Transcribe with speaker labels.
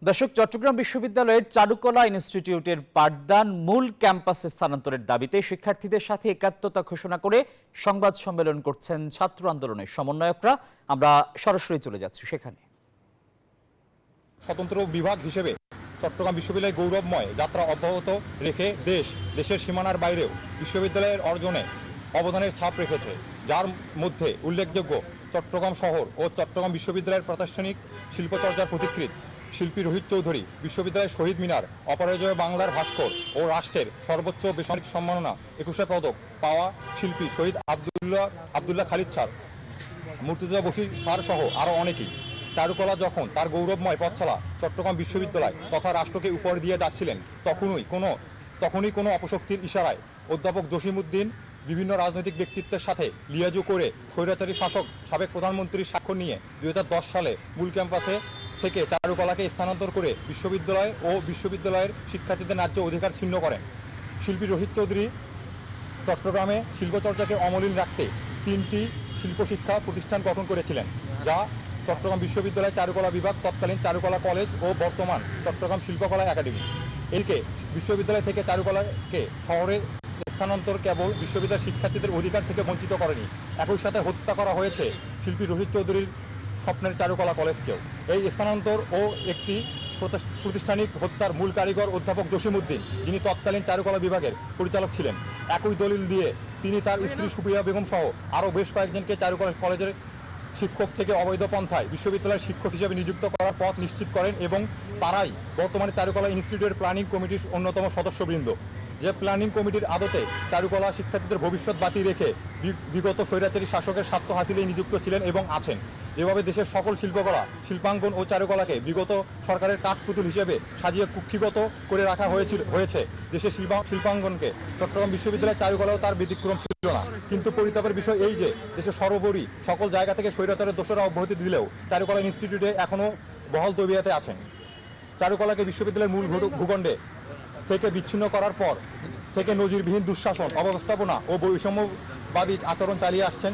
Speaker 1: দর্শক, চট্টগ্রাম বিশ্ববিদ্যালয়ের চারুকলা ইনস্টিটিউটের পাঠদান মূল ক্যাম্পাসে স্থানান্তরের দাবিতে শিক্ষার্থীদের সাথে একাত্মতা ঘোষণা করে সংবাদ সম্মেলন করছেন ছাত্র আন্দোলনের সমন্বয়করা। আমরা সরাসরি চলে যাচ্ছি সেখানে।
Speaker 2: স্বতন্ত্র বিভাগ হিসেবে চট্টগ্রাম বিশ্ববিদ্যালয় গৌরবময় যাত্রা অব্যাহত রেখে দেশের সীমানার বাইরেও বিশ্ববিদ্যালয়ের অর্জনে অবদানের ছাপ রেখেছে, যার মধ্যে উল্লেখযোগ্য চট্টগ্রাম শহর ও চট্টগ্রাম বিশ্ববিদ্যালয়ের প্রাতিষ্ঠানিক শিল্পচর্চার পথিকৃৎ শিল্পী রোহিত চৌধুরী, বিশ্ববিদ্যালয়ের শহীদ মিনার, অপরাজয় বাংলার ভাস্কর ও রাষ্ট্রের সর্বোচ্চ বেসামরিক সম্মাননা 21 পদক পাওয়া শিল্পী শহীদ আবদুল্লাহ খালিদ স্যার, মুর্তজা বশির স্যার সহ আরও অনেকেই। চারুকলা যখন তার গৌরবময় পথচলা চট্টগ্রাম বিশ্ববিদ্যালয় তথা রাষ্ট্রকে উপহার দিয়ে যাচ্ছিলেন, তখনই কোনো অপশক্তির ইশারায় অধ্যাপক জসিমউদ্দিন বিভিন্ন রাজনৈতিক ব্যক্তিত্বের সাথে লিয়াজু করে স্বৈরাচারী শাসক সাবেক প্রধানমন্ত্রীর স্বাক্ষর নিয়ে 2010 সালে মূল ক্যাম্পাসে থেকে চারুকলাকে স্থানান্তর করে বিশ্ববিদ্যালয় ও বিশ্ববিদ্যালয়ের শিক্ষার্থীদের ন্যায্য অধিকার ছিন্ন করেন। শিল্পী রোহিত চৌধুরী চট্টগ্রামে শিল্পচর্চাকে অমলিন রাখতে 3টি শিল্পশিক্ষা প্রতিষ্ঠান গঠন করেছিলেন, যা চট্টগ্রাম বিশ্ববিদ্যালয় চারুকলা বিভাগ, তৎকালীন চারুকলা কলেজ ও বর্তমান চট্টগ্রাম শিল্পকলা একাডেমি। এদিকে বিশ্ববিদ্যালয় থেকে চারুকলাকে শহরে স্থানান্তর কেবল বিশ্ববিদ্যালয়ের শিক্ষার্থীদের অধিকার থেকে বঞ্চিত করেনি, একই সাথে হত্যা করা হয়েছে শিল্পী রোহিত চৌধুরীর স্বপ্নের চারুকলা কলেজকেও। এই স্থানান্তর ও একটি প্রতিষ্ঠানিক হত্যার মূল কারিগর অধ্যাপক জসিমউদ্দিন, যিনি তৎকালীন চারুকলা বিভাগের পরিচালক ছিলেন। একই দলিল দিয়ে তিনি তার স্ত্রী সুপ্রিয়া বেগম সহ আরও বেশ কয়েকজনকে চারুকলা কলেজের শিক্ষক থেকে অবৈধ পন্থায় বিশ্ববিদ্যালয়ের শিক্ষক হিসেবে নিযুক্ত করার পথ নিশ্চিত করেন এবং তারাই বর্তমানে চারুকলা ইনস্টিটিউটের প্ল্যানিং কমিটির অন্যতম সদস্যবৃন্দ, যে প্ল্যানিং কমিটির আদতে চারুকলা শিক্ষার্থীদের ভবিষ্যৎ বাতি রেখে বিগত স্বৈরাচারী শাসকের স্বার্থ হাসিলেই নিযুক্ত ছিলেন এবং আছেন। এভাবে দেশের সকল শিল্পকলা, শিল্পাঙ্গন ও চারুকলাকে বিগত সরকারের কাঠপুতুল হিসেবে সাজিয়ে কুক্ষিগত করে রাখা হয়েছে দেশের শিল্পাঙ্গনকে। চট্টগ্রাম বিশ্ববিদ্যালয়ের চারুকলাও তার ব্যতিক্রম ছিল না। কিন্তু পরিতাপের বিষয় এই যে দেশের সর্বোপরি সকল জায়গা থেকে স্বৈরাচারের দোষরা অব্যাহতি দিলেও চারুকলা ইনস্টিটিউটে এখনও বহাল তবিয়াতে আছেন। চারুকলাকে বিশ্ববিদ্যালয়ের মূল ভূখণ্ডে থেকে বিচ্ছিন্ন করার পর থেকে নজিরবিহীন দুঃশাসন, অব্যবস্থাপনা ও বৈষম্যবাদী আচরণ চালিয়ে আসছেন।